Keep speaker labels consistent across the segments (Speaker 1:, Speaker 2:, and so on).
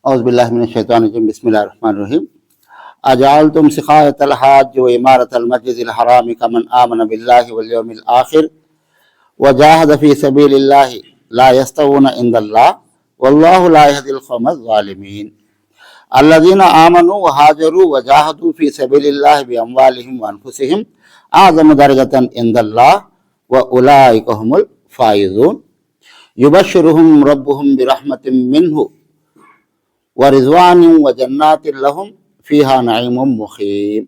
Speaker 1: औज़ुबिल्लाहि बिस्मिल्लाहिर्रहमानिर्रहीम। अजअल्तुम सिक़ायतल हाज्ज व इमारतल मस्जिदिल हराम कमन आमन बिल्लाहि वल यौमिल आखिर व जाहद फी सबीलिल्लाहि ला यस्तवूना इंदल्लाह वल्लाहु ला यहदिल क़ौमज़ ज़ालिमीन। अल्लज़ीना आमनू व हाजरू व जाहदू फी सबीलिल्लाहि बि अम्वालिहिम व अनफुसिहिम अअज़मु दरजतन इंदल्लाह व उलाइका हुमुल फ़ाइज़ून। युबश्शिरुहुम रब्बुहुम बिरहमतिम मिन्हु व रिज़वानिन व जन्नातिन लहुम फ़ीहा नईमुम मुक़ीम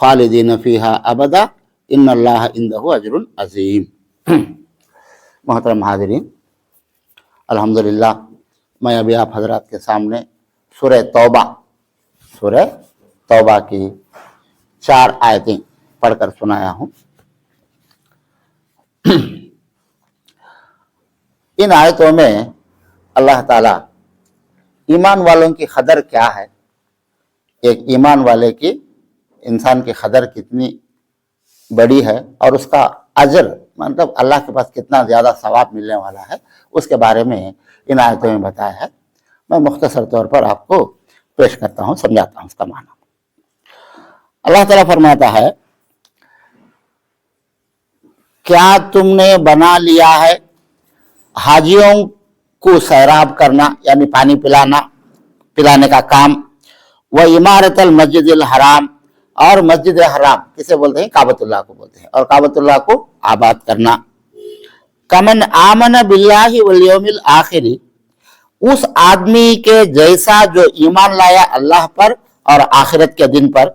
Speaker 1: खालिदीन फ़ीहा अबदा इन्नल्लाह इंदहु अजरुन अज़ीम। मोहतरम हाज़रीन, अल्हम्दुलिल्लाह मैं अभी आप हज़रात के सामने सूरह तौबा की 4 आयतें पढ़कर सुनाया हूँ। इन आयतों में अल्लाह ताला ईमान वालों की कदर क्या है, एक ईमान वाले की इंसान की कदर कितनी बड़ी है और उसका अजर मतलब अल्लाह के पास कितना ज़्यादा सवाब मिलने वाला है, उसके बारे में इन आयतों में बताया है। मैं मुख्तसर तौर पर आपको पेश करता हूँ, समझाता हूँ उसका माना। अल्लाह ताला फरमाता है, क्या तुमने बना लिया है हाजियों को सैराब करना यानी पानी पिलाने का काम, व इमारतल मस्जिदिल हराम और मस्जिद हराम किसे बोलते हैं, काबतुल्लाह को बोलते हैं, और काबतुल्लाह को आबाद करना। कमन आमन बिल्लाहि वल यौमिल आखिरी, उस आदमी के जैसा जो ईमान लाया अल्लाह पर और आखिरत के दिन पर,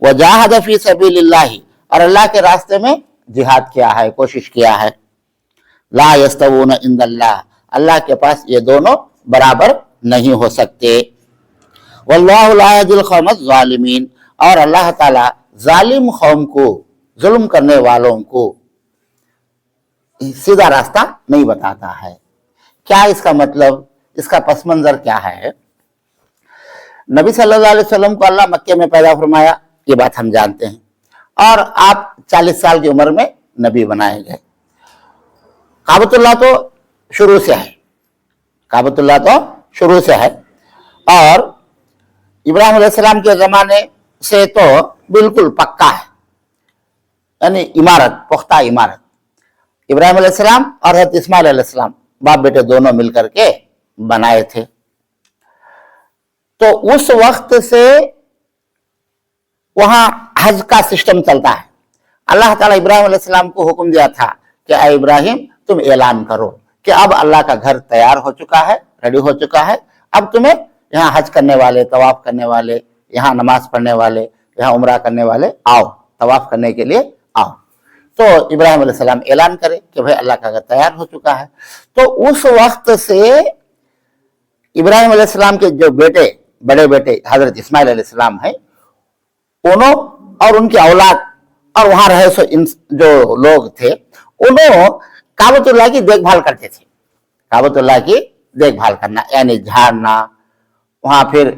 Speaker 1: व जाहद फी सबीलिल्लाहि, और अल्लाह के रास्ते में जिहाद किया है, कोशिश किया है। ला यस्तवूना इंदल्लाह, अल्लाह के पास ये दोनों बराबर नहीं हो सकते। वल्लाहु ला यहदिल क़ौमज़ ज़ालिमीन, और अल्लाह ताला जालिम कौम को, जुल्म करने वालों को सीधा रास्ता नहीं बताता है। क्या इसका मतलब, इसका पस मंजर क्या है? नबी सल्लल्लाहु अलैहि वसल्लम को अल्लाह मक्के में पैदा फरमाया, ये बात हम जानते हैं, और आप 40 साल की उम्र में नबी बनाए गए। काबतुल्लाह तो शुरू से है, और इब्राहिम अलैहिस्सलाम के ज़माने से तो बिल्कुल पक्का है, यानी इमारत, पुख्ता इमारत। इब्राहिम अलैहिस्सलाम और हज़रत इस्माइल अलैहिस्सलाम बाप बेटे दोनों मिलकर के बनाए थे। तो उस वक्त से वहां हज का सिस्टम चलता है। अल्लाह ताला इब्राहिम अलैहिस्सलाम को हुक्म दिया था कि ऐ इब्राहिम, तुम ऐलान करो कि अब अल्लाह का घर तैयार हो चुका है, रेडी हो चुका है, अब तुम्हें यहाँ हज करने वाले, तवाफ करने वाले, यहाँ नमाज पढ़ने वाले, यहाँ उम्रा करने वाले आओ, तवाफ करने के लिए आओ। तो इब्राहिम अलैहिस्सलाम ऐलान करे कि भाई अल्लाह का घर तैयार हो चुका है। तो उस वक्त से इब्राहिम अलैहिस्सलाम के जो बेटे, बड़े बेटे हजरत इस्माइल अलैहिस्सलाम हैं, उन्हों और उनकी औलाद और वहां रहे जो लोग थे, उन्होंने काबतुल्लाह की देखभाल करते थे। काबतुल्लाह की देखभाल करना यानी झाड़ना, वहां फिर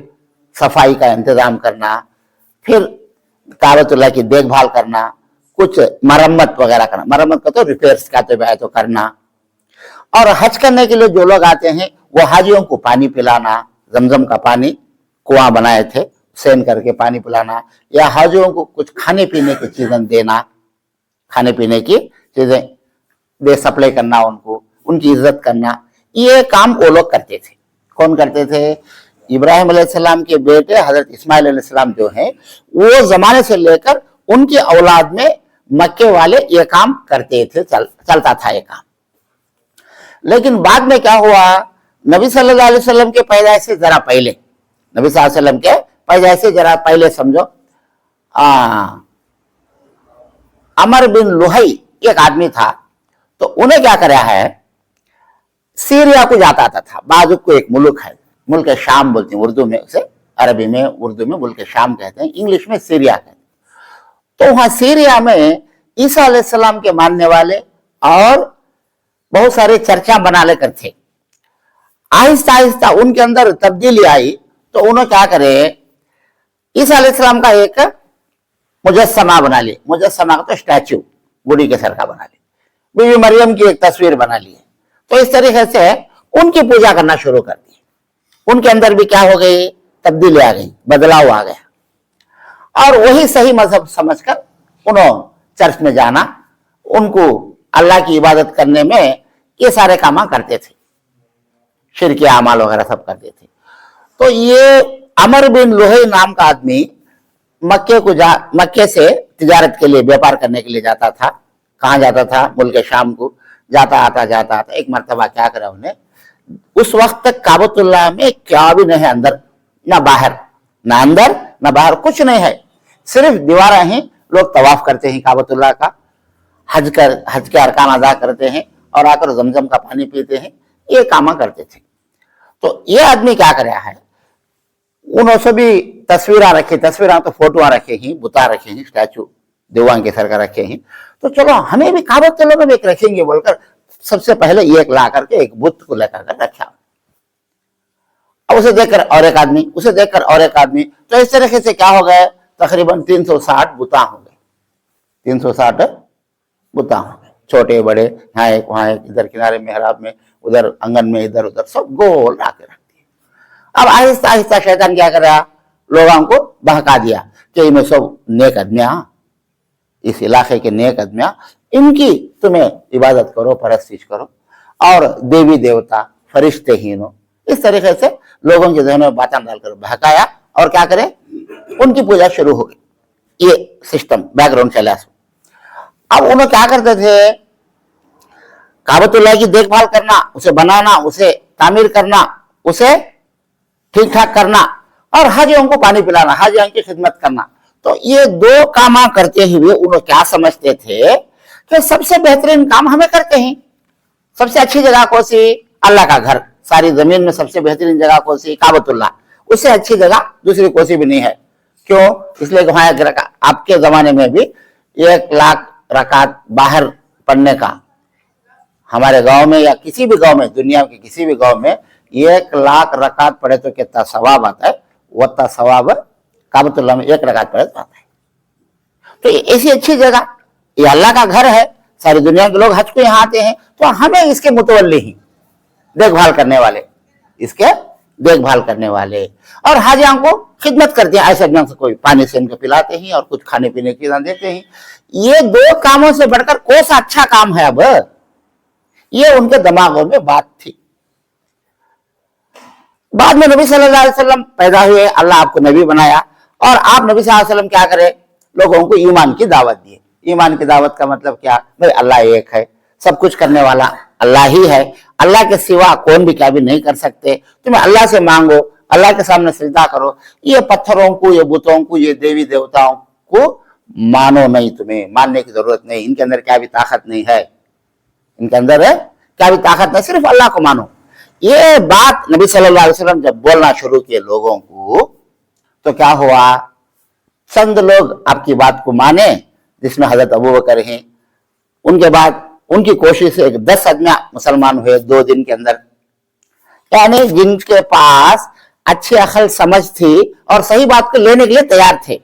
Speaker 1: सफाई का इंतजाम करना, फिर काबतुल्लाह की देखभाल करना, कुछ मरम्मत वगैरह करना, मरम्मत का तो रिपेयर्स का तो करना। और हज करने के लिए जो लोग आते हैं वो हाजियों को पानी पिलाना, जमजम का पानी कुआं बनाए थे, सेन करके पानी पिलाना, या हाजियों को कुछ खाने पीने की चीजें देना, खाने पीने की चीजें दे सप्लाई करना, उनको उनकी इज्जत करना, ये काम वो लोग करते थे। कौन करते थे? इब्राहिम अलैहिस्सलाम के बेटे हजरत इस्माइल अलैहिस्सलाम जो हैं, वो जमाने से लेकर उनकी औलाद में मक्के वाले ये काम करते थे, चलता था ये काम। लेकिन बाद में क्या हुआ, नबी सल्लल्लाहु अलैहि वसल्लम के पैदाइश से जरा पहले, नबी सल्लल्लाहु अलैहि वसल्लम के पैदाइश से जरा पहले समझो, अमर बिन लुहई एक आदमी था, तो उन्हें क्या कराया है, सीरिया को जाता था। बाजू को एक मुल्क है, मुल्क शाम बोलते हैं उर्दू में उसे, अरबी में उर्दू में मुल्क शाम कहते हैं, इंग्लिश में सीरिया कहते हैं। तो वहां सीरिया में ईसा अलैहिस्सलाम के मानने वाले और बहुत सारे चर्चा बना लेकर थे। आहिस्ता आहिस्ता उनके अंदर तब्दीली आई, तो उन्होंने क्या करे, ईसा अलैहिस्सलाम का एक मुजस्समा बना लिए, मुजस्समा तो स्टैचू बुढ़ी के सर का बना लिए, बीवी मरियम की एक तस्वीर बना ली। तो इस तरीके से उनकी पूजा करना शुरू कर दी। उनके अंदर भी क्या हो गई, तब्दीली आ गई, बदलाव आ गया। और वही सही मजहब समझकर उन्होंने चर्च में जाना, उनको अल्लाह की इबादत करने में ये सारे काम करते थे, शिरकी अमाल वगैरह सब करते थे। तो ये अमर बिन लुहै नाम का आदमी मक्के से तिजारत के लिए, व्यापार करने के लिए जाता था। कहाँ जाता था, मुल्क शाम को जाता आता। एक मरतबा क्या करा उन्हें, उस वक्त तक काबतुल्लाह में क्या भी नहीं है, अंदर ना बाहर, ना अंदर ना बाहर, कुछ नहीं है, सिर्फ दीवारें हैं। लोग तवाफ करते हैं काबतुल्लाह का, हज के अरकान अदा करते हैं और आकर जमजम का पानी पीते हैं, ये काम करते थे। तो ये आदमी क्या कर रहा है, उन्होंने भी तस्वीरें रखी, तस्वीरें तो फोटो रखे हैं, बुता रखे हैं, स्टैचू देवांग के सर का रखे हैं, तो चलो हमें भी काबतुल्लाह में एक रखेंगे बोलकर सबसे पहले एक ला करके एक बुत को लेकर रखा। अब उसे देखकर और एक आदमी, उसे देखकर और एक आदमी, तो इस तरीके से क्या हो गए, तकरीबन 360 बुता हो गए, 360 बुता हो गए, छोटे बड़े, यहाँ एक वहां एक, इधर किनारे मेहराब में, उधर आंगन में, इधर उधर सब गोल आके रख दिए। अब आहिस्ता आहिस्ता शैतान क्या कर रहा, लोगों को बहका दिया कि इनमें सब नेक आदमियां, इस इलाके के नेक आदमियां, इनकी तुम्हें इबादत करो, परस्तिश करो, और देवी देवता फरिश्ते हीनो, इस तरीके से लोगों के जहनों में बातें डालकर बहकाया और क्या करे, उनकी पूजा शुरू हो गई। ये सिस्टम बैकग्राउंड चला। अब उन्होंने क्या करते थे, काबतुल्लाह की देखभाल करना, उसे बनाना, उसे तामीर करना, उसे ठीक ठाक करना, और हाजियों को पानी पिलाना, हाजियों की खिदमत करना। तो ये दो काम करते हुए उन्होंने क्या समझते थे कि सबसे बेहतरीन काम हमें करते हैं। सबसे अच्छी जगह कौन सी, अल्लाह का घर, सारी जमीन में सबसे बेहतरीन जगह कौन सी, काबतुल्लाह, उससे अच्छी जगह दूसरी कोई सी भी नहीं है। क्यों, इसलिए वहां आपके जमाने में भी 1 लाख रकात बाहर पढ़ने का, हमारे गांव में या किसी भी गांव में, दुनिया के किसी भी गांव में 1 लाख रकात पढ़े तो कितना सवाब आता है, वत्ता सवाब काबतुल्लाह में 1 रकात पढ़े तो आता है। तो ऐसी अच्छी जगह, ये अल्लाह का घर है, सारी दुनिया के लोग हज को यहाँ आते हैं, तो हमें इसके मुतवल्ली ही, देखभाल करने वाले, इसके देखभाल करने वाले, और हाजियों को खिदमत करते हैं, ऐसे ढंग से कोई पानी से इनको पिलाते हैं और कुछ खाने पीने की चीजें देते हैं। ये 2 कामों से बढ़कर कौन सा अच्छा काम है, अब ये उनके दिमागों में बात थी। बाद में नबी सल्लल्लाहु अलैहि वसल्लम पैदा हुए, अल्लाह आपको नबी बनाया, और आप नबी सल्लल्लाहु अलैहि वसल्लम क्या करे, लोगों को ईमान की दावत दिए। ईमान की दावत का मतलब क्या, भाई अल्लाह एक है, सब कुछ करने वाला अल्लाह ही है, अल्लाह के सिवा कौन भी क्या भी नहीं कर सकते, तुम्हें अल्लाह से मांगो, अल्लाह के सामने सजदा करो, ये पत्थरों को, ये बुतों को, ये देवी देवताओं को मानो नहीं, तुम्हें मानने की जरूरत नहीं, इनके अंदर क्या भी ताकत नहीं है, इनके अंदर है क्या भी ताकत नहीं, सिर्फ अल्लाह को मानो। ये बात नबी सल्लल्लाहु अलैहि वसल्लम जब बोलना शुरू किए लोगों को, तो क्या हुआ, चंद लोग आपकी बात को माने, जिसमें हजरत अबू बकर हैं। उनके बाद उनकी कोशिश से 10 आदमी मुसलमान हुए 2 दिन के अंदर, यानी जिनके पास अच्छी अकल समझ थी और सही बात को लेने के लिए तैयार थे,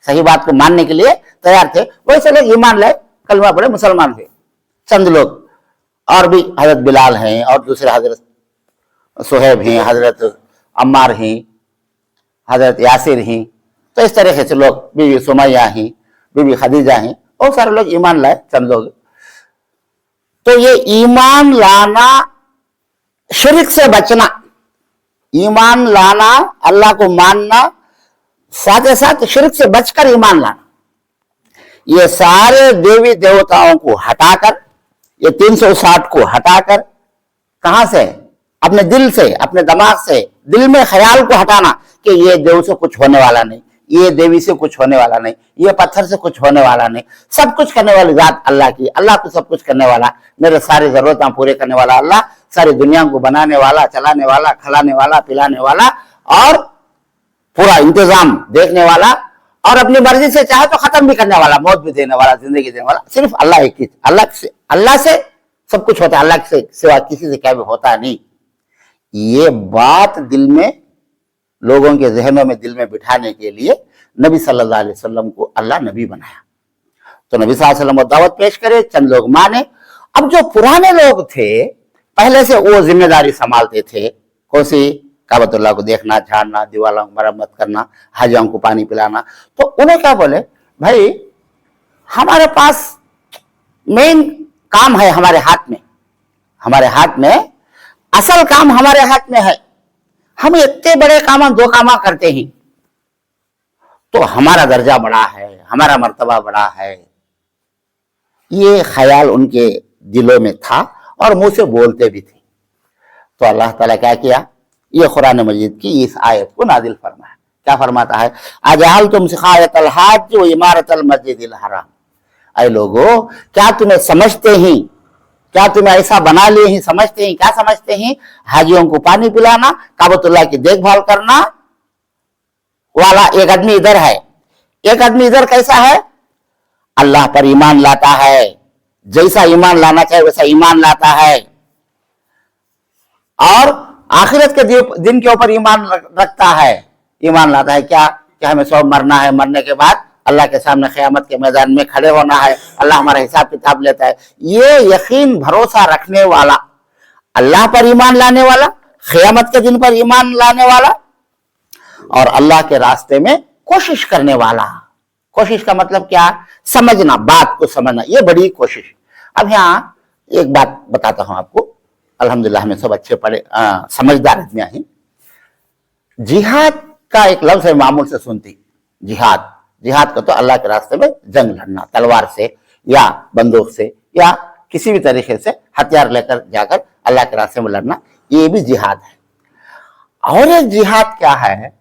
Speaker 1: सही बात को मानने के लिए तैयार थे, वैसे लोग ईमान लाए, कलमा पढ़े, मुसलमान हुए चंद लोग। और भी हजरत बिलाल हैं, और दूसरे हजरत सुहैब हैं, हजरत अम्मार हैं, हजरत यासिर हैं, तो इस तरीके से लोग, बीवी सुमैया हैं, बीवी खदीजा हैं, बहुत सारे लोग ईमान लाए, चंद लोग। तो ये ईमान लाना, शिर्क से बचना, ईमान लाना, अल्लाह को मानना, साथ ही साथ शिर्क से बचकर ईमान लाना, ये सारे देवी देवताओं को हटाकर, ये 360 को हटाकर, कहां से, अपने दिल से, अपने दिमाग से, दिल में ख्याल को हटाना कि ये देव से कुछ होने वाला नहीं, ये देवी से कुछ होने वाला नहीं, ये पत्थर से कुछ होने वाला नहीं, सब कुछ करने वाली जात अल्लाह की, अल्लाह को सब कुछ करने वाला, मेरे सारी जरूरतें पूरे करने वाला अल्लाह, सारी दुनिया को बनाने वाला, चलाने वाला, खिलाने वाला, पिलाने वाला, और पूरा इंतजाम देखने वाला, और अपनी मर्जी से चाहे तो खत्म भी करने वाला, मौत भी देने वाला, जिंदगी देने वाला, सिर्फ अल्लाह एक ही, अल्लाह से सब कुछ होता है, अल्लाह से सिवा किसी से क्या भी होता नहीं। ये बात दिल में, लोगों के जहनों में, दिल में बिठाने के लिए नबी सल्लल्लाहु अलैहि वसल्लम को अल्लाह नबी बनाया। तो नबी सल्लल्लाहु अलैहि वसल्लम दावत पेश करे, चंद लोग माने। अब जो पुराने लोग थे, पहले से वो जिम्मेदारी संभालते थे, कौन सी, काबतुल्लाह को देखना, झाड़ना, दीवारों की मरम्मत करना, हाजियों को पानी पिलाना। तो उन्हें क्या बोले, भाई हमारे पास मेन काम है हमारे हाथ में, हमारे हाथ में असल काम हमारे हाथ में है। हम इतने बड़े काम, दो काम करते हैं तो हमारा दर्जा बड़ा है, हमारा मर्तबा बड़ा है। ये ख्याल उनके दिलों में था और मुंह से बोलते भी थे। तो अल्लाह ताला क्या किया, ये कुरान मजीद की इस आयत को नाजिल फरमाया। क्या फरमाता है, अजअल तुम सिखायतल हाज व इमारतल मस्जिदिल हराम। ऐ लोगों, क्या तुम्हें समझते हैं, क्या तुम्हें ऐसा बना लिए हैं, समझते हैं, क्या समझते हैं, हाजियों को पानी पिलाना, काबतुल्लाह की देखभाल करना वाला एक आदमी इधर है, एक आदमी इधर कैसा है, अल्लाह पर ईमान लाता है, जैसा ईमान लाना चाहिए वैसा ईमान लाता है, और आखिरत के दिन के ऊपर ईमान रखता है, ईमान लाता है क्या कि हमें सब मरना है, मरने के बाद अल्लाह के सामने क़यामत के मैदान में खड़े होना है, अल्लाह हमारा हिसाब किताब लेता है। ये यकीन भरोसा रखने वाला, अल्लाह पर ईमान लाने वाला, क़यामत के दिन पर ईमान लाने वाला, और अल्लाह के रास्ते में कोशिश करने वाला। कोशिश का मतलब क्या, समझना, बात को समझना, ये बड़ी कोशिश। अब यहाँ एक बात बताता हूं आपको, अल्हम्दुलिल्लाह हमें सब अच्छे पढ़े समझदार आदमी हैं। जिहाद का एक लफ्ज है, मामूल से सुनती, जिहाद, जिहाद का तो अल्लाह के रास्ते में जंग लड़ना, तलवार से या बंदूक से या किसी भी तरीके से हथियार लेकर जाकर अल्लाह के रास्ते में लड़ना, ये भी जिहाद है। और एक जिहाद क्या है,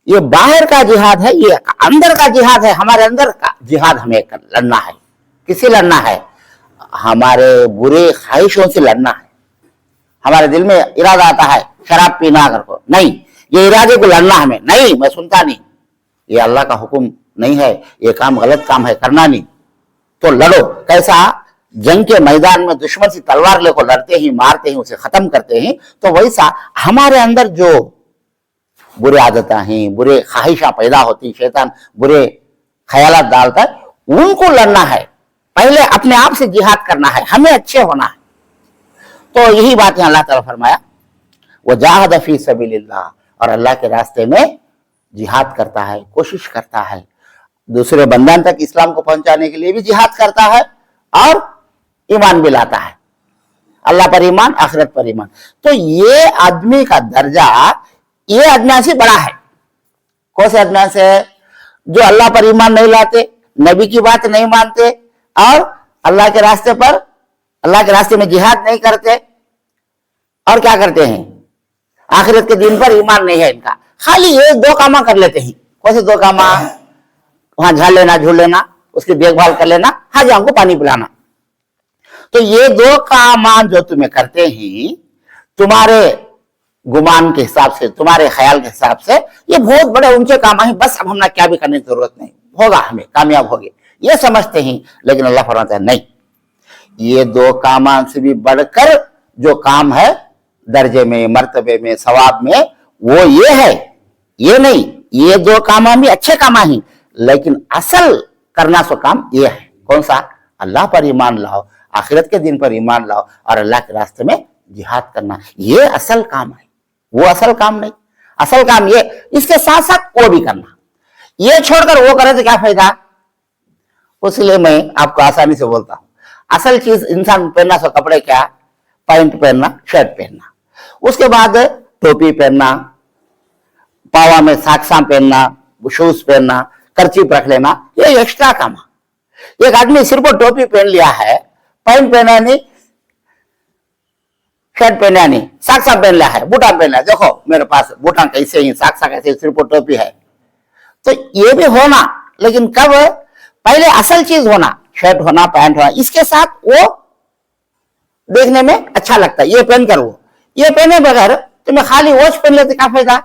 Speaker 1: ये बाहर का जिहाद है, ये अंदर का जिहाद है, हमारे अंदर का जिहाद हमें लड़ना है। किसे लड़ना है, हमारे बुरे ख्वाहिशों से लड़ना है। हमारे दिल में इरादा आता है शराब पीना करके, नहीं, ये इरादे को लड़ना हमें, नहीं मैं सुनता नहीं, ये अल्लाह का हुक्म नहीं है, ये काम गलत काम है, करना नहीं, तो लड़ो। कैसा, जंग के मैदान में दुश्मन से तलवार लेकर लड़ते ही, मारते ही, उसे खत्म करते हैं, तो वैसा हमारे अंदर जो बुरे आदतें हैं, बुरे ख्वाहिशा पैदा होती, शैतान बुरे ख्यालात डालता है, उनको लड़ना है। पहले अपने आप से जिहाद करना है, हमें अच्छे होना है। तो यही बात है, अल्लाह ताला फरमाया वजाहद फी सबीलिल्लाह, और अल्लाह के रास्ते में जिहाद करता है, कोशिश करता है, दूसरे बंदन तक इस्लाम को पहुंचाने के लिए भी जिहाद करता है, और ईमान भी लाता है, अल्लाह पर ईमान, आखिरत पर ईमान। तो ये आदमी का दर्जा ये आदमी से बड़ा है। कौन से आदमी से, जो अल्लाह पर ईमान नहीं लाते, नबी की बात नहीं मानते, और अल्लाह के रास्ते पर, अल्लाह के रास्ते में जिहाद नहीं करते, और क्या करते हैं, आखिरत के दिन पर ईमान नहीं है इनका, खाली ये दो कामा कर लेते हैं। कौन से दो कामा, वहां झाड़ लेना, झूल लेना, उसकी देखभाल कर लेना, हाजियों को पानी पिलाना। तो ये दो कामा जो तुम्हें करते हैं, तुम्हारे गुमान के हिसाब से, तुम्हारे ख्याल के हिसाब से ये बहुत बड़े ऊंचे काम है, बस अब हमने क्या भी करने की जरूरत नहीं, होगा, हमें कामयाब होगी, ये समझते हैं। लेकिन अल्लाह फरमाता है नहीं, ये दो काम से भी बढ़कर जो काम है दर्जे में, मर्तबे में, सवाब में, वो ये है, ये नहीं, ये दो काम भी अच्छे काम हैं, लेकिन असल करना सो काम ये है। कौन सा, अल्लाह पर ईमान लाओ, आखिरत के दिन पर ईमान लाओ, और अल्लाह के रास्ते में जिहाद करना, ये असल काम है, वो असल काम नहीं। असल काम ये, इसके साथ साथ वो भी करना, ये छोड़कर वो करे तो क्या फायदा। इसलिए मैं आपको आसानी से बोलता हूं, असल चीज इंसान पहनना सो कपड़े क्या, पैंट पहनना, शर्ट पहनना, उसके बाद टोपी पहनना, पावा में साक्सा पहनना, शूज पहनना, कर्चीफ रख लेना, ये एक्स्ट्रा काम। एक आदमी सिर्फ टोपी पहन लिया है, पैंट पहना नहीं, शर्ट पहना नहीं, साक्सा पहन लिया है, बूटा पहन लिया, देखो मेरे पास बूटा कैसे ही, साक्सा कैसे, सिर्फ टोपी है, तो ये भी होना, लेकिन कब, पहले असल चीज होना, शर्ट होना, पैंट होना, इसके साथ वो देखने में अच्छा लगता है, ये पहन कर वो, ये पहने बगैर तुम्हें खाली वॉच पहन लेते क्या फायदा।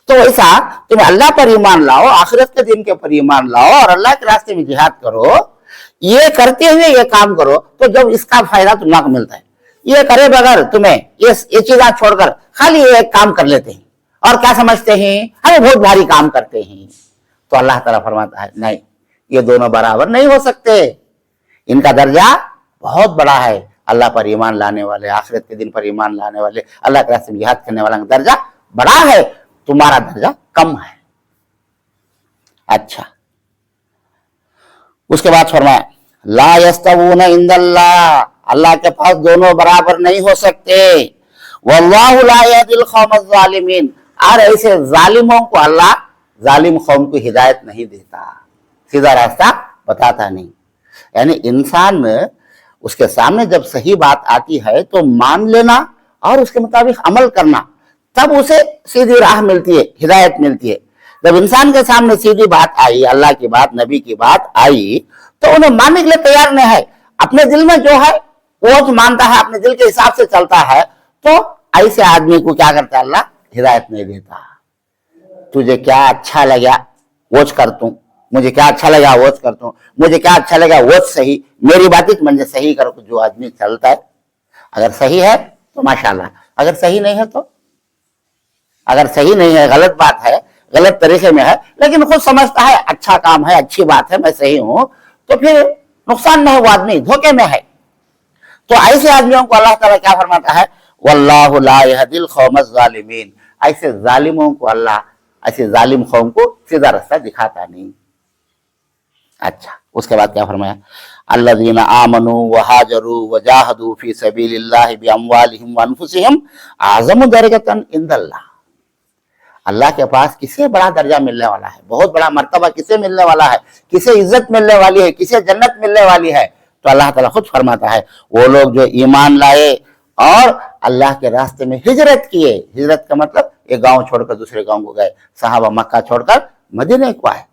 Speaker 1: तो वैसा तुम्हें अल्लाह पर ईमान लाओ, आखिरत के दिन के ऊपर ईमान लाओ, और अल्लाह के रास्ते में जिहाद करो, ये करते हुए ये काम करो, तो जब इसका फायदा तुम्हें मिलता है। ये करे बगैर तुम्हें ये चीजें छोड़कर खाली ये एक काम कर लेते हैं, और क्या समझते हैं, हमें बहुत भारी काम करते हैं। तो अल्लाह ताला फरमाता है नहीं, ये दोनों बराबर नहीं हो सकते, इनका दर्जा बहुत बड़ा है। अल्लाह पर ईमान लाने वाले, आखिरत के दिन पर ईमान लाने वाले, अल्लाह के रास्ते में जिहाद करने वाला का दर्जा बड़ा है, तुम्हारा दर्जा कम है। अच्छा, उसके बाद फरमाया ला यस्तवून इंदल्लाह, अल्लाह के पास दोनों बराबर नहीं हो सकते। वल्लाहु ला यहदिल कौमज़ ज़ालिमीन, और ऐसे जालिमों को अल्लाह जालिम कौम को हिदायत नहीं देता, सीधा रास्ता बताता नहीं। यानी इंसान उसके सामने जब सही बात आती है तो मान लेना और उसके मुताबिक अमल करना, तब उसे सीधी राह मिलती है, हिदायत मिलती है। जब इंसान के सामने सीधी बात आई, अल्लाह की बात, नबी की बात आई, तो उन्हें मानने के लिए तैयार नहीं है। अपने दिल में जो है वो तो मानता है, अपने दिल के हिसाब से चलता है, तो ऐसे आदमी को क्या करता है अल्लाह? हिदायत नहीं देता। तुझे क्या अच्छा लगा वो कर तू, मुझे क्या अच्छा लगा वो कर तू, मुझे क्या अच्छा लगा वो सही, मेरी बात मुझे सही करो। जो आदमी चलता है, अगर सही है तो माशाल्लाह, अगर सही नहीं है तो, अगर सही नहीं है, गलत बात है, गलत तरीके में है, लेकिन खुद समझता है अच्छा काम है, अच्छी बात है, मैं सही हूं, तो फिर नुकसान में है, वो आदमी धोखे में है। तो ऐसे आदमियों को अल्लाह ताला क्या फरमाता है? वल्लाहु ला यहदिल कौमज़ ज़ालिमीन, ऐसे जालिमों को अल्लाह, ऐसे जालिम कौम को सीधा रास्ता दिखाता नहीं। अच्छा, उसके बाद क्या फरमाया? अल्लज़ीना आमनू व हाजरू व जाहदू फी सबीलिल्लाहि बिअमवालिहिम व अनफुसिहिम अअज़मु दरजतन इंदल्लाह, अल्लाह के पास किसे बड़ा दर्जा मिलने वाला है, बहुत बड़ा मर्तबा किसे मिलने वाला है, किसे इज्जत मिलने वाली है, किसे जन्नत मिलने वाली है? तो अल्लाह ताला खुद फरमाता है वो लोग जो ईमान लाए और अल्लाह के रास्ते में हिजरत किए। हिजरत का मतलब एक गांव छोड़कर दूसरे गांव को गए। सहाबा मक्का छोड़कर मदीने को आए,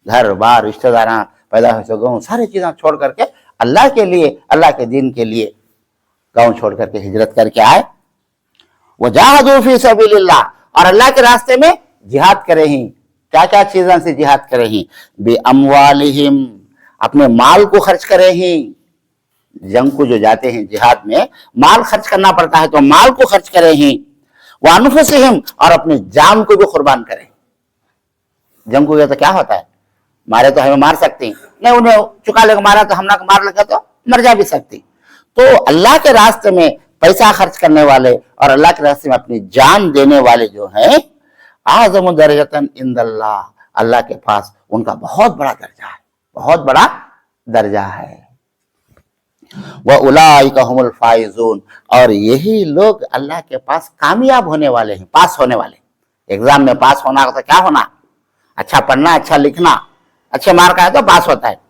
Speaker 1: घर बार रिश्तेदार पैदा हुए गाँव सारी चीजें छोड़ करके अल्लाह के लिए, अल्लाह के दीन के लिए गाँव छोड़ करके हिजरत करके आए। वो जाहदू फी सबीलिल्लाह, और अल्लाह के रास्ते में जिहाद करे ही। क्या क्या चीजों से जिहाद करे ही? बिअमवालिहिम, अपने माल को खर्च करे ही। जंग को जो जाते हैं जिहाद में माल खर्च करना पड़ता है, तो माल को खर्च करे ही। व अनफुसिहिम, और अपनी जान को भी कुर्बान करें। जंग को गया तो क्या होता है? मारे तो हमें मार सकती नहीं, उन्हें चुका लेगा, मारा तो हमला मार लगा तो मर जा भी सकती। तो अल्लाह के रास्ते में पैसा खर्च करने वाले और अल्लाह के रास्ते में अपनी जान देने वाले जो हैं, आज़म दरजतन इंदल्लाह, अल्लाह के पास उनका बहुत बड़ा दर्जा है, बहुत बड़ा दर्जा है। व उलाइका हुमुल फाइजून, और यही लोग अल्लाह के पास कामयाब होने वाले हैं, पास होने वाले। एग्जाम में पास होना तो क्या होना? अच्छा पढ़ना, अच्छा लिखना, अच्छे मार्क आए तो पास होता है।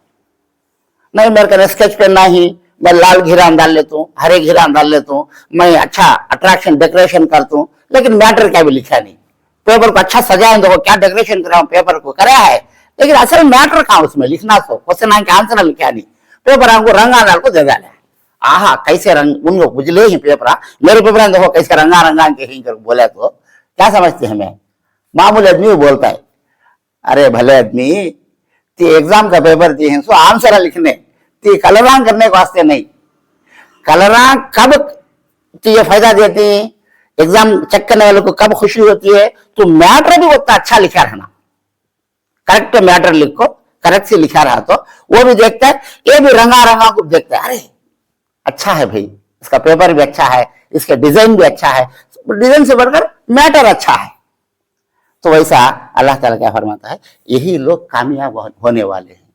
Speaker 1: नहीं मेरे को स्केच पेन ही, मैं लाल घेरा डाल लेता हूँ, हरे घेरा डाल लेता हूँ, मैं अच्छा अट्रैक्शन डेकोरेशन करता हूँ, लेकिन मैटर क्या भी लिखा नहीं। पेपर को अच्छा सजाए तो क्या डेकोरेशन कर रहा हूँ, पेपर को कराया है, लेकिन असल मैटर कहाँ उसमें लिखना? तो क्वेश्चन के आंसर लिखा नहीं, पेपर हमको रंगा डाल को दे डाले। आहा कैसे रंग उनको बुझले ही पेपर, मेरे पेपर देखो कैसे रंगा रंगा के ही बोले तो क्या समझते हैं? मैं मामूली आदमी बोलता है, अरे भले आदमी ती एग्जाम का पेपर दिए हैं सो आंसर लिखने, ती कलरांग करने के वास्ते नहीं। कलरांग कब ये फायदा देती है, एग्जाम चेक करने वालों को कब खुशी होती है? तो मैटर भी उतना अच्छा लिखा रहना, करेक्ट मैटर लिखो, करेक्ट से लिखा रहा तो वो भी देखता है, ये भी रंगा रंगा को देखता है, अरे अच्छा है भाई, इसका पेपर भी अच्छा है, इसका डिजाइन भी अच्छा है, डिजाइन से बढ़कर मैटर अच्छा है। तो वैसा अल्लाह ताला क्या फरमाता है? यही लोग कामयाब होने वाले हैं।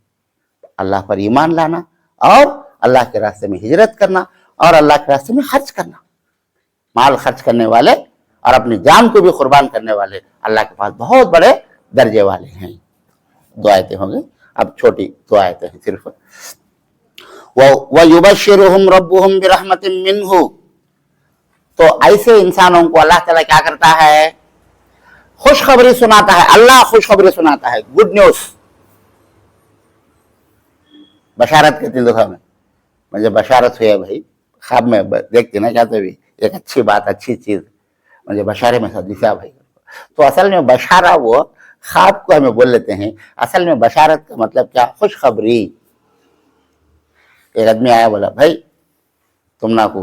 Speaker 1: अल्लाह पर ईमान लाना और अल्लाह के रास्ते में हिजरत करना और अल्लाह के रास्ते में खर्च करना। माल खर्च करने वाले और अपनी जान को भी कुर्बान करने वाले अल्लाह के पास बहुत बड़े दर्जे वाले हैं। दो आयतें होंगी, अब छोटी दो आयतें हैं सिर्फ। व युबश्शिरुहुम रब्बुहुम बिरहमतिन मिन्हु, तो ऐसे इंसानों को अल्लाह ताला क्या करता है? खुशखबरी सुनाता है। अल्लाह खुशखबरी सुनाता है, गुड न्यूज, बशारत कहते हैं। देखो मुझे बशारत हुई है भाई, ख्वाब में देखते ना क्या, तो भी एक अच्छी बात, अच्छी चीज मुझे बशारे में दिखा भाई। तो असल में बशारा वो ख्वाब को हमें बोल लेते हैं, असल में बशारत का मतलब क्या? खुशखबरी। एक आदमी आया बोला, भाई तुम ना को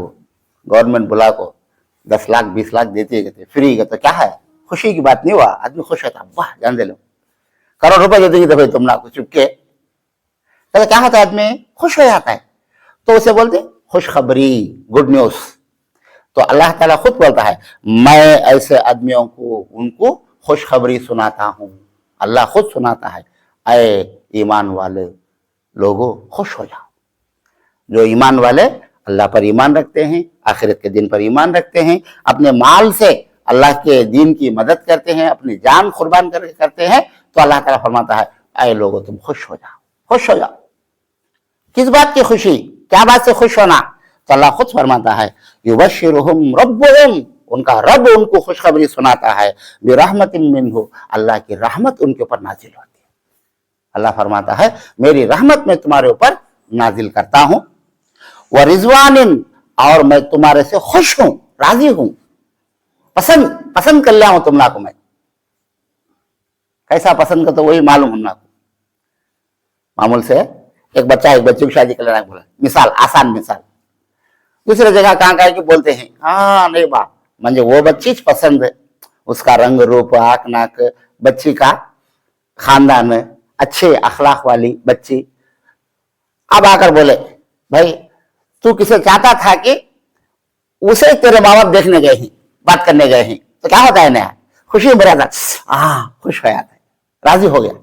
Speaker 1: गवर्नमेंट बुला को 10 लाख 20 लाख देती है, कहते फ्री का, तो क्या है? खुशी की बात नहीं हुआ, आदमी खुश होता, वाह जान दे लो, करोड़ रुपए दे देंगे तो भाई तुम ना को चुपके, तो क्या होता है? आदमी खुश हो जाता है। तो उसे बोलते खुशखबरी, गुड न्यूज। तो अल्लाह ताला खुद बोलता है मैं ऐसे आदमियों को उनको खुशखबरी सुनाता हूँ। अल्लाह खुद सुनाता है, ऐ ईमान वाले लोगों खुश हो जाओ। जो ईमान वाले अल्लाह पर ईमान रखते हैं, आखिरत के दिन पर ईमान रखते हैं, अपने माल से अल्लाह के दीन की मदद करते हैं, अपनी जान कुर्बान करके करते हैं, तो अल्लाह ताला फरमाता है ऐ लोगों तुम खुश हो जाओ, खुश हो जाओ। किस बात की खुशी, क्या बात से खुश होना? तो अल्लाह खुद फरमाता है युबश्शिरुहुम रब्बुहुम, उनका रब उनको खुशखबरी सुनाता है बिरहमतिन मिन्हु, अल्लाह की रहमत उनके ऊपर नाजिल होती है। अल्लाह फरमाता है मेरी रहमत मैं तुम्हारे ऊपर नाजिल करता हूं, व रिजवानिन, और मैं तुम्हारे से खुश हूं, राजी हूं, पसंद कर लिया हूं तुमला को मैं। कैसा पसंद कर, तो वही मालूम हमला को। मामूल से एक बच्चा एक बच्ची की शादी कर लेना, बोला मिसाल, आसान मिसाल। दूसरी जगह कहाँ की बोलते हैं हाँ नहीं बा म्हणजे वो बच्ची पसंद है, उसका रंग रूप, आंख नाक, बच्ची का खानदान, अच्छे अखलाक वाली बच्ची। अब आकर बोले भाई तू किसे चाहता था कि उसे तेरे माँ बाप देखने गए हैं, बात करने गए हैं, तो क्या होता है नया, खुशी भरा था, खुश हो जाता है, राजी हो गया।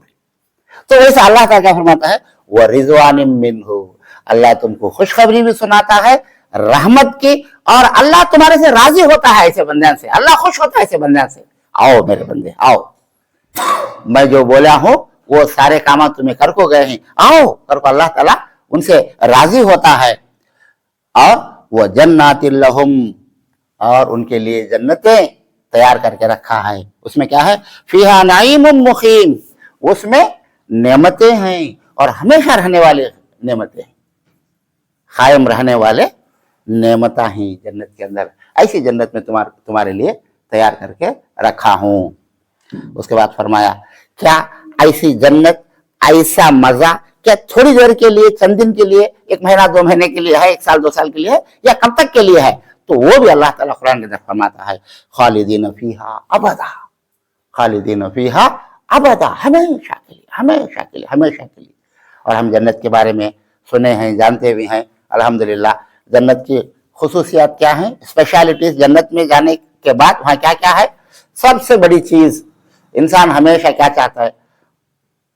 Speaker 1: तो वैसे अल्लाह ताला क्या फरमाता है वह रिजवानिम मिन्हु, अल्लाह तुमको खुशखबरी भी सुनाता है रहमत की, और अल्लाह तुम्हारे से राजी होता है ऐसे बंदे से, अल्लाह खुश होता है ऐसे बंदे से। आओ मेरे बंदे आओ, मैं जो बोला हूं वो सारे काम तुम्हें कर को गए हैं, आओ कर को। अल्लाह ताला उनसे राजी होता है। और वह जन्नातिल लहुम, और उनके लिए जन्नतें तैयार करके रखा है। उसमें क्या है, फीहा नाइमुन मुकीम, उसमें नेमतें हैं और हमेशा रहने वाले नेमतें, कायम रहने वाले नेमता हैं जन्नत के अंदर। ऐसी जन्नत में तुम्हारे लिए तैयार करके रखा हूं। उसके बाद फरमाया क्या ऐसी जन्नत, ऐसा मजा क्या थोड़ी देर के लिए, चंद दिन के लिए, एक महीना 2 महीने के लिए है, 1 साल 2 साल के लिए है, या कब तक के लिए है? तो वो भी अल्लाह ताला कुरान के अंदर फरमाता है खालिदीन फीहा अबदा, खालिदीन फीहा अबदा, हमेशा के लिए, हमेशा के लिए, हमेशा के लिए। और हम जन्नत के बारे में सुने हैं, जानते भी हैं अल्हम्दुलिल्लाह। जन्नत की खुसूसियात क्या हैं, स्पेशलिटीज, जन्नत में जाने के बाद वहां क्या क्या है? सबसे बड़ी चीज, इंसान हमेशा क्या चाहता है,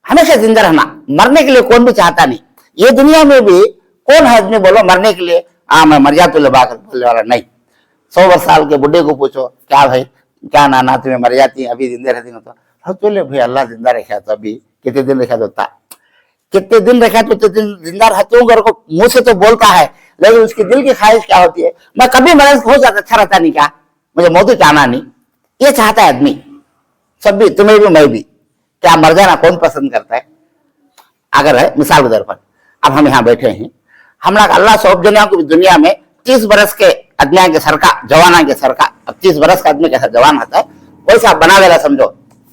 Speaker 1: हमेशा जिंदा रहना। मरने के लिए कौन भी चाहता नहीं। ये दुनिया में भी कौन है आदमी बोलो मरने के लिए मैं मर जा तो बोलने वाला नहीं। 100 साल के बुढ़े को पूछो क्या भाई क्या नाना तुम्हें मर जाती है अभी जिंदे रहती हो, तो बोले भाई अल्लाह जिंदा रखा तो अभी कितने दिन रखा तो कितने दिन रखा तो जिंदा रहते हूँ। घर को मुंह से तो बोलता है, लेकिन उसकी दिल की ख्वाहिश क्या होती है, मैं कभी मर हो जाता अच्छा रहता नहीं, क्या मुझे मौत चाहना नहीं, ये चाहता है आदमी। सब भी, तुम्हें भी मैं भी, क्या मर जाना कौन पसंद करता है? अगर है मिसाल के तौर पर अब हम यहाँ बैठे हैं, हमरा अल्लाह सौंप दुनिया को दुनिया में 30 बरस के आदमी के सरका, जवाना के सरका। अब 30 बरस का आदमी कैसा जवान होता है वैसा बना देला समझो।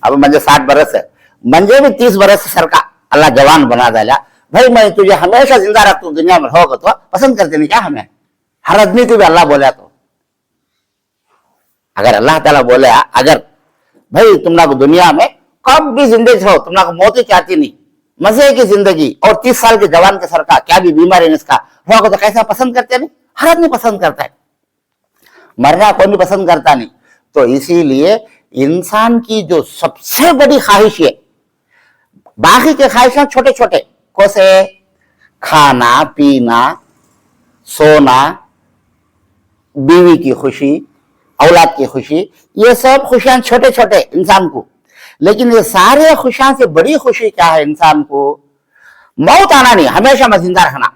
Speaker 1: अब मुझे 60 बरस है, मुझे भी 30 बरस से सरका अल्लाह जवान बना देला। भाई मैं तुझे हमेशा जिंदा रखता हूँ दुनिया में, होगा तो पसंद करते नहीं क्या हमें? हर आदमी को भी अल्लाह बोला तो, अगर अल्लाह ताला बोले अगर भाई तुम लोग दुनिया में कब भी जिंदगी रहो, तुम लोग मौत ही चाहती नहीं, मजे की जिंदगी, और 30 साल के जवान के सरका, क्या भी बीमारी इसका होगा तो कैसा पसंद करते नहीं? हर आदमी पसंद करता है, मरना कौन भी पसंद करता नहीं। तो इसीलिए इंसान की जो सबसे बड़ी ख्वाहिश है, बाकी के ख्वाहिशें छोटे छोटे, कोसे खाना पीना, सोना, बीवी की खुशी, औलाद की खुशी, ये सब खुशियां छोटे छोटे इंसान को। लेकिन ये सारे खुशियां से बड़ी खुशी क्या है इंसान को? मौत आना नहीं, हमेशा मैं जिंदा रहना,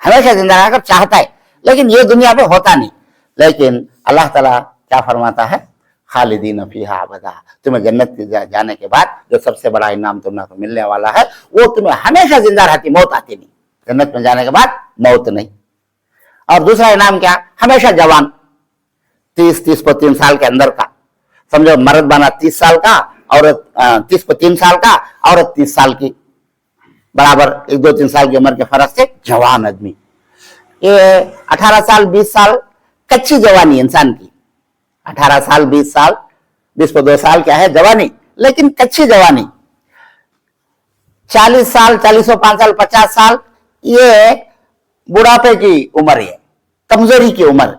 Speaker 1: हमेशा जिंदा रहकर चाहता है, लेकिन ये दुनिया पे होता नहीं। लेकिन अल्लाह ताला क्या फरमाता है, खालिदीन फीहा अबदा, तुम्हें जन्नत जाने के बाद जो सबसे बड़ा इनाम तुम्हें मिलने वाला है वो तुम्हें हमेशा जिंदा रहती, मौत आती नहीं। जन्नत में जाने के बाद मौत नहीं। और दूसरा इनाम क्या? हमेशा जवान, 30-35 साल के अंदर का, समझो मर्द बना 30 साल का, औरत 30-35 साल का, औरत 30 साल की, बराबर 1-2-3 साल की उम्र के फर्क से जवान आदमी। ये 18 साल 20 साल कच्ची जवानी इंसान की, 18 साल 20 साल, 20-2 साल क्या है जवानी, लेकिन कच्ची जवानी। 40 साल, 40-5 साल, 50 साल ये बुढ़ापे की उम्र है, कमजोरी की उम्र।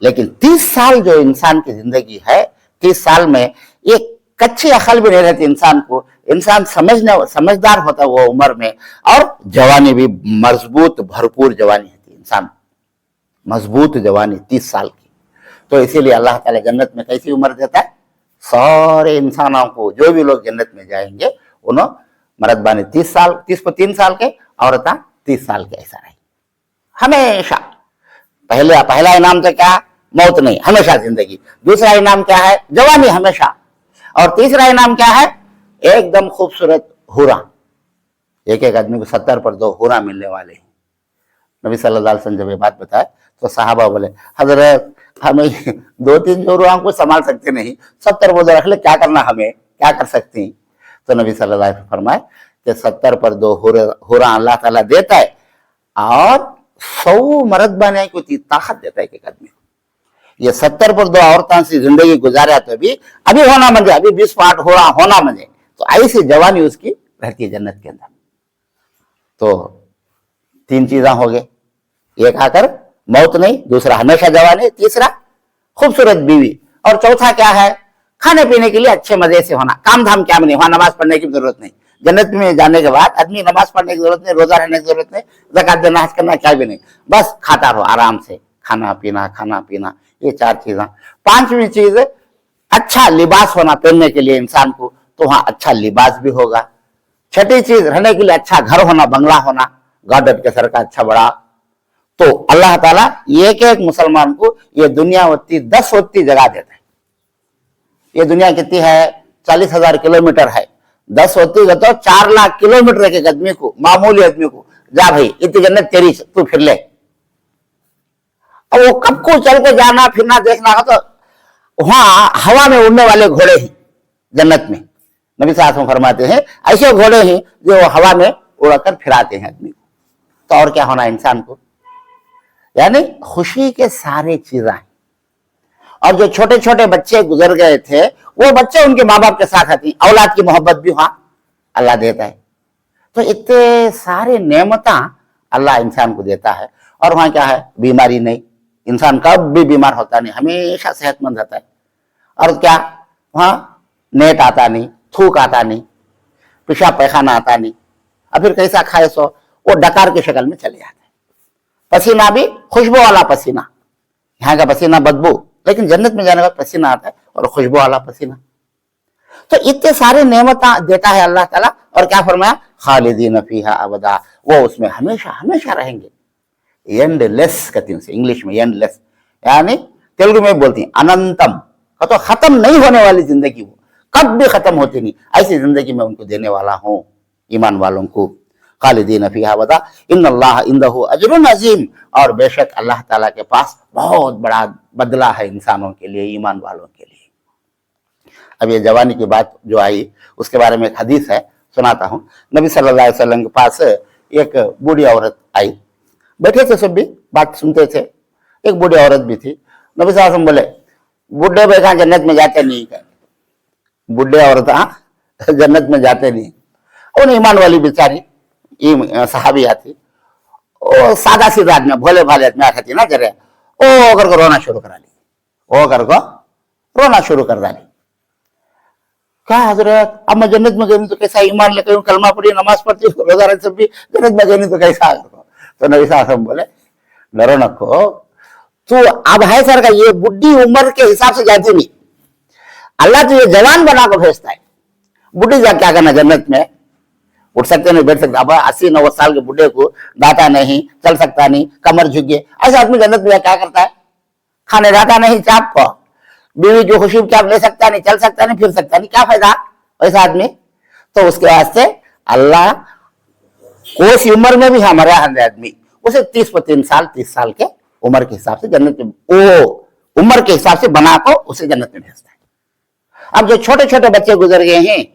Speaker 1: लेकिन 30 साल जो इंसान की जिंदगी है, 30 साल में एक कच्ची अकल भी नहीं रहती इंसान को, इंसान समझदार होता है वो उम्र में, और जवानी भी मजबूत भरपूर जवानी होती है इंसान, मजबूत जवानी 30 साल की। तो इसीलिए अल्लाह ताला जन्नत में कैसी उम्र देता है, सारे इंसानों को, जो भी लोग जन्नत में जाएंगे उन्होंने मर्द बाने 30 साल, 3 साल के, औरतें 30 साल के, ऐसा रहे हमेशा। पहला इनाम तो क्या, मौत नहीं, हमेशा जिंदगी। दूसरा इनाम क्या है, जवानी हमेशा। और तीसरा इनाम क्या है, एकदम खूबसूरत हुरा। एक एक आदमी को 70 पर 2 हुरा मिलने वाले हैं। नबी सल्लल्लाहु अलैहि वसल्लम जब ये बात बताए तो सहाबा बोले, हजरत हमें 2-3 जोरुआं को संभाल सकते नहीं, 70 बोझ रख ले, क्या करना, हमें क्या कर सकती। तो नबी सल्लल्लाहु अलैहि वसल्लम फरमाए कि 70 पर 2 हुरा अल्लाह ताला देता है, और 100 मर्द बनने की ताकत देता है एक आदमी को। ये 70 पर 2 औरतों से जिंदगी गुजारा तो भी अभी होना मजे, अभी 20 पार्ट होना मजे, तो ऐसी जवानी उसकी रहती है जन्नत के अंदर। तो 3 चीजें हो गए, एक आकर मौत नहीं, दूसरा हमेशा जवानी, तीसरा खूबसूरत बीवी, और चौथा क्या है, खाने पीने के लिए अच्छे मजे से होना, काम धाम क्या नहीं, वहां नमाज पढ़ने की जरूरत नहीं। जन्नत में जाने के बाद आदमी नमाज पढ़ने की जरूरत नहीं, रोजा रहने की जरूरत नहीं, ज़कात देना, हज करना, क्या भी नहीं, बस खाता रहो आराम से, खाना पीना, ये 4 चीजें। 5वीं चीज अच्छा लिबास होना पहनने के लिए इंसान को, तो वहां अच्छा लिबास भी होगा। 6ठी चीज रहने के लिए अच्छा घर होना, बंगला होना, गार्डन के सर का अच्छा बड़ा। तो अल्लाह ताला एक एक मुसलमान को ये दुनिया होती 10 होती जगह देता है। ये दुनिया कितनी है, 40,000 किलोमीटर है, 10 होती तो 4 लाख किलोमीटर एक आदमी को, मामूली आदमी को, जा भाई इतनी जन्नत तेरी, तू फिर ले। अब वो कब को चल के जाना फिरना देखना हो, तो वहां हवा में उड़ने वाले घोड़े हैं जन्नत में। नबी साहब फरमाते हैं ऐसे घोड़े हैं जो हवा में उड़ाकर फिराते हैं आदमी को। तो और क्या होना इंसान को, यानी खुशी के सारे चीजें। और जो छोटे छोटे बच्चे गुजर गए थे, वो बच्चे उनके माँ बाप के साथ आती, औलाद की मोहब्बत भी वहां अल्लाह देता है। तो इतने सारे नेमता अल्लाह इंसान को देता है। और वहां क्या है, बीमारी नहीं, इंसान कब भी बीमार होता नहीं, हमेशा सेहतमंद रहता है। और क्या, वहां नेट आता नहीं, थूक आता नहीं, पेशाब पैखाना आता नहीं, और फिर कैसा खाए सो वो डकार की शक्ल में चले जाते हैं। पसीना भी खुशबू वाला पसीना, यहाँ का पसीना बदबू, लेकिन जन्नत में जाने का पसीना आता है और खुशबू वाला पसीना। तो इतने सारे नेमत देता है अल्लाह ताला। और क्या फरमाया, खालिदीन फीहा अबदा, वो उसमें हमेशा हमेशा रहेंगे। एंडलेस कहती हैं इंग्लिश में, एंडलेस, यानी तेलुगु में बोलती हैं अनंतम, तो खत्म नहीं होने वाली जिंदगी, वो कब भी खत्म होती नहीं, ऐसी जिंदगी में उनको देने वाला हूं ईमान वालों को। खालिदीन फीहा अबदा इन्नल्लाह इंदहु अजरुन अजीम, और बेशक अल्लाह ताला के पास बहुत बड़ा बदला है इंसानों के लिए, ईमान वालों के लिए। अब ये जवानी की बात जो आई, उसके बारे में एक हदीस है, सुनाता हूँ। नबी सल्लल्लाहु अलैहि वसल्लम के पास एक बूढ़ी औरत आई, बैठे थे सब भी बात सुनते थे, एक बूढ़ी औरत भी थी। नबी सल्लल्लाहु अलैहि वसल्लम बोले, बूढ़े बेटा जन्नत में जाते नहीं, बूढ़े औरत जन्नत में जाते नहीं। उन ईमान वाली बेचारी सहाबिया थी, ओ सादा सीधा आदमी, भोले भाले आदमी आती ना जरे, ओ करके रोना शुरू करा ली, ओ करके रोना शुरू कर डाली। क्या हजरत, अब मैं जन्नत में गई तो कैसा, ईमान लेकर कलमा पढ़ी, नमाज पढ़ती, रोजा रखती, सब भी जन्नत में गई तो कैसा। तो नबी साहब बोले, डरो नको, तू अब है सर का, ये बुढ़ी उम्र के हिसाब से जाती नहीं, अल्लाह तुझे जवान बना को भेजता है। बुढ़ी जा क्या करना, जन्नत में उठ सकते नहीं, बैठ सकते। अब 80-90 साल के बुढ़े को दाता नहीं, चल सकता नहीं, कमर झुक गए, ऐसा आदमी जन्नत में क्या करता है, खाने जाता नहीं चाप को, बीवी की खुशी क्या ले सकता नहीं, चल सकता नहीं, फिर सकता नहीं, क्या फायदा वैसा आदमी। तो उसके वास्ते अल्लाह उस उम्र में भी हमारे आदमी उसे 30 साल के उम्र के हिसाब से जन्नत में, वो उम्र के हिसाब से बना को उसे जन्नत में भेजता है। अब जो छोटे छोटे बच्चे गुजर गए हैं,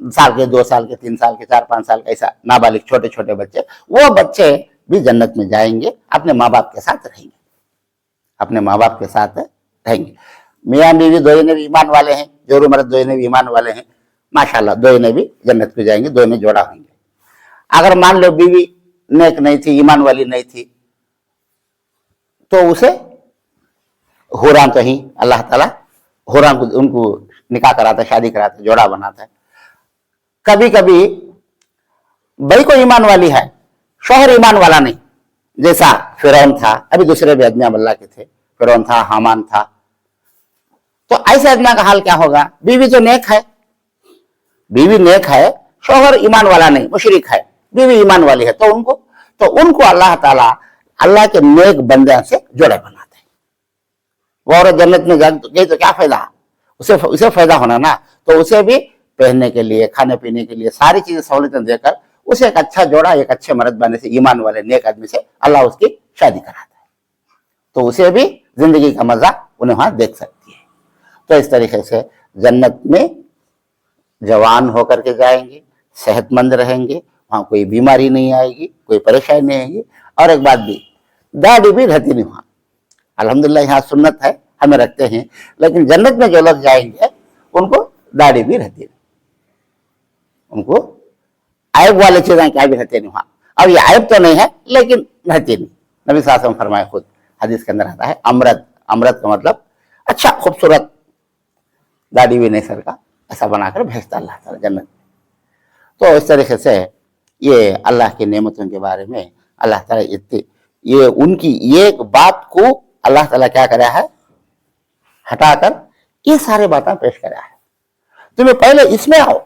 Speaker 1: साल के, 2 साल के, 3 साल के, 4-5 साल के, ऐसा नाबालिग छोटे छोटे बच्चे, वो बच्चे भी जन्नत में जाएंगे, अपने माँ बाप के साथ रहेंगे, अपने माँ बाप के साथ रहेंगे। मियाँ बीवी दोनों ने भी ईमान वाले हैं, जोरू मर्द दोनों ने भी ईमान वाले हैं, माशाल्लाह दोनों ने भी जन्नत को जाएंगे, दोनों जोड़ा होंगे। अगर मान लो बीवी नेक नहीं थी, ईमान वाली नहीं थी, तो उसे हुरान तो ही अल्लाह ताला हुरान को उनको निकाह कराता है, शादी कराता है, जोड़ा बनाता है। कभी कभी बई को ईमान वाली है, शोहर ईमान वाला नहीं, जैसा फिरौन था, अभी दूसरे भी आदमी अल्लाह के थे, फिरौन था, हामान था। तो ऐसे आदमी का हाल क्या होगा? बीवी तो नेक है, बीवी नेक है, शोहर ईमान वाला नहीं, मुशरिक है, बीवी ईमान वाली है, तो उनको अल्लाह ताला अल्लाह के नेक बंदे से जोड़े बनाते हैं। वो औरत जन्नत में गई तो क्या फायदा, उसे फायदा होना ना, तो उसे भी पहनने के लिए, खाने पीने के लिए सारी चीजें सहूलतें देकर उसे एक अच्छा जोड़ा, एक अच्छे मर्द बने से, ईमान वाले नेक आदमी से अल्लाह उसकी शादी कराता है, तो उसे भी जिंदगी का मजा उन्हें वहां देख सकती है। तो इस तरीके से जन्नत में जवान होकर के जाएंगे, सेहतमंद रहेंगे, वहां कोई बीमारी नहीं आएगी, कोई परेशानी नहीं आएगी। और एक बात भी, दाढ़ी भी रहती नहीं वहां। अल्हम्दुलिल्लाह यहाँ सुन्नत है, हमें रखते हैं, लेकिन जन्नत में जो लोग जाएंगे उनको दाढ़ी भी रहती नहीं, उनको आयब वाले चीजें क्या भी रहते नहीं वहां। अब ये आयब तो नहीं है, लेकिन रहती नहीं। नबी साहब ने फरमाया, खुद हदीस के अंदर आता है, अमरत, अमरत का मतलब अच्छा खूबसूरत, दाढ़ी भी नहीं सर का, ऐसा बनाकर भेजता अल्लाह ताला जन्नत में। तो इस तरीके से ये अल्लाह की नेमतों के बारे में अल्लाह ताला इतनी, ये उनकी एक बात को अल्लाह ताला क्या करा है, हटाकर ये सारे बातें पेश करा है। तुम्हें पहले इसमें आओ।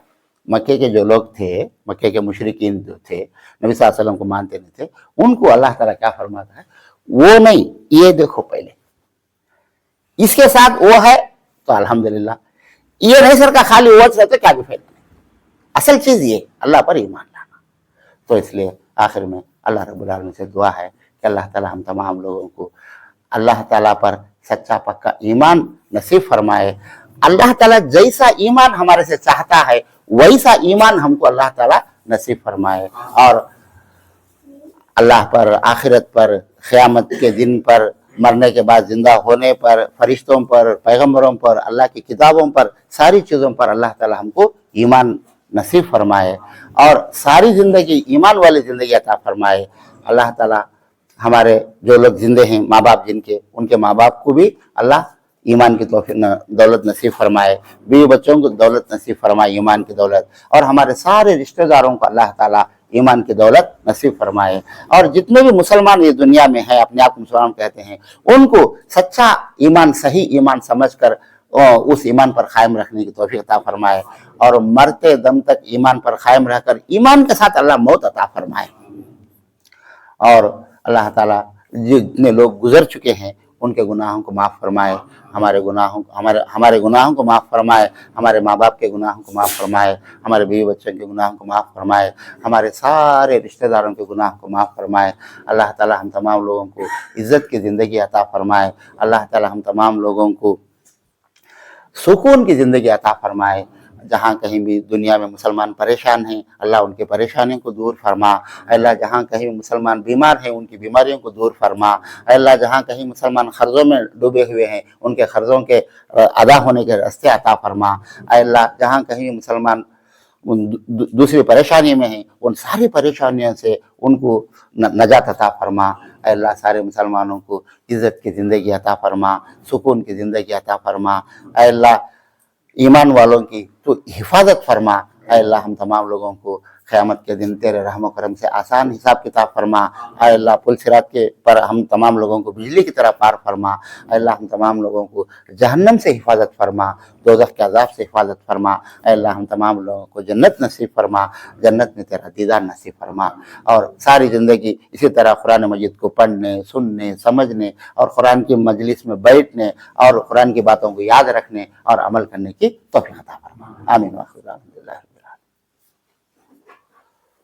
Speaker 1: मक्के के जो लोग थे, मक्के के मुशरिकीन जो थे, नबी सल्लल्लाहु अलैहि वसल्लम को मानते नहीं थे, उनको अल्लाह ताला क्या फरमाता है, वो नहीं, ये देखो पहले, इसके साथ वो है तो अल्हम्दुलिल्लाह, ये नहीं सर का खाली वो रहते क्या भी फायदा नहीं। असल चीज ये अल्लाह पर ईमान लाना। तो इसलिए आखिर में अल्लाह रब्बुल आलमीन से दुआ है कि अल्लाह ताला हम तमाम लोगों को अल्लाह ताला पर सच्चा पक्का ईमान नसीब फरमाए। अल्लाह ताला जैसा ईमान हमारे से चाहता है वैसा ईमान हमको अल्लाह ताला नसीब फरमाए, और अल्लाह पर, आखिरत पर, क़यामत के दिन पर, मरने के बाद जिंदा होने पर, फरिश्तों पर, पैगंबरों पर, अल्लाह की किताबों पर, सारी चीज़ों पर अल्लाह ताला हमको ईमान नसीब फरमाए और सारी ज़िंदगी ईमान वाली ज़िंदगी अता फरमाए। अल्लाह ताला हमारे जो लोग जिंदे हैं, माँ बाप जिनके, उनके माँ बाप को भी अल्लाह ईमान की दौलत नसीब फरमाए, बीवी बच्चों को दौलत नसीब फरमाए, ईमान की दौलत, और हमारे सारे रिश्तेदारों को अल्लाह ताला ईमान की दौलत नसीब फरमाए। और जितने भी मुसलमान ये दुनिया में हैं, अपने आप को मुसलमान कहते हैं, उनको सच्चा ईमान, सही ईमान समझकर उस ईमान पर कायम रखने की तौफीक अता फरमाए, और मरते दम तक ईमान पर कायम रहकर ईमान के साथ अल्लाह मौत अता फरमाए। और अल्लाह ताला जितने लोग गुजर चुके हैं उनके गुनाहों को माफ़ फरमाए, हमारे गुनाहों को माफ़ फरमाए, हमारे माँ बाप के गुनाहों को माफ़ फरमाए, हमारे बीवी बच्चों के गुनाहों को माफ़ फरमाए, हमारे सारे रिश्तेदारों के गुनाहों को माफ़ फरमाए। अल्लाह ताला हम तमाम लोगों को इज़्ज़त की ज़िंदगी अता फरमाए। अल्लाह ताला हम तमाम लोगों को सुकून की ज़िंदगी अता फरमाए। जहाँ कहीं भी दुनिया में मुसलमान परेशान हैं, अल्लाह उनकी परेशानियों को दूर फरमा। अल्लाह जहाँ कहीं मुसलमान बीमार हैं, उनकी बीमारियों को दूर फरमा। अल्लाह जहाँ कहीं मुसलमान ख़र्ज़ों में डूबे हुए हैं, उनके ख़र्ज़ों के अदा होने के रास्ते अता फरमा। अल्लाह जहाँ कहीं मुसलमान दूसरी परेशानी में हैं, उन सारी परेशानियों से उनको नजात अता फरमा। अल्लाह सारे मुसलमानों को इज़्ज़त की ज़िंदगी अता फरमा, सुकून की ज़िंदगी अता फरमा। अल्लाह ईमान वालों की तो हिफाजत फरमा। अल्लाह हम तमाम लोगों को क़यामत के दिन तेरे रहम करम से आसान हिसाब किताब फरमा। अल्लाह पुल सिरात के पर हम तमाम लोगों को बिजली की तरह पार फरमा। अल्लाह हम तमाम लोगों को जहन्नम से हिफाजत फरमा, दोज़ख के अज़ाब से हिफाजत फरमा। अल्लाह हम तमाम लोगों को जन्नत नसीब फरमा, जन्नत में तेरा दीदार नसीब फरमा। और सारी ज़िंदगी इसी तरह कुरान मजीद को पढ़ने, सुनने, समझने और कुरान की मजलिस में बैठने और कुरान की बातों को याद रखने और अमल करने की तौफीक अता फरमा। आमीन।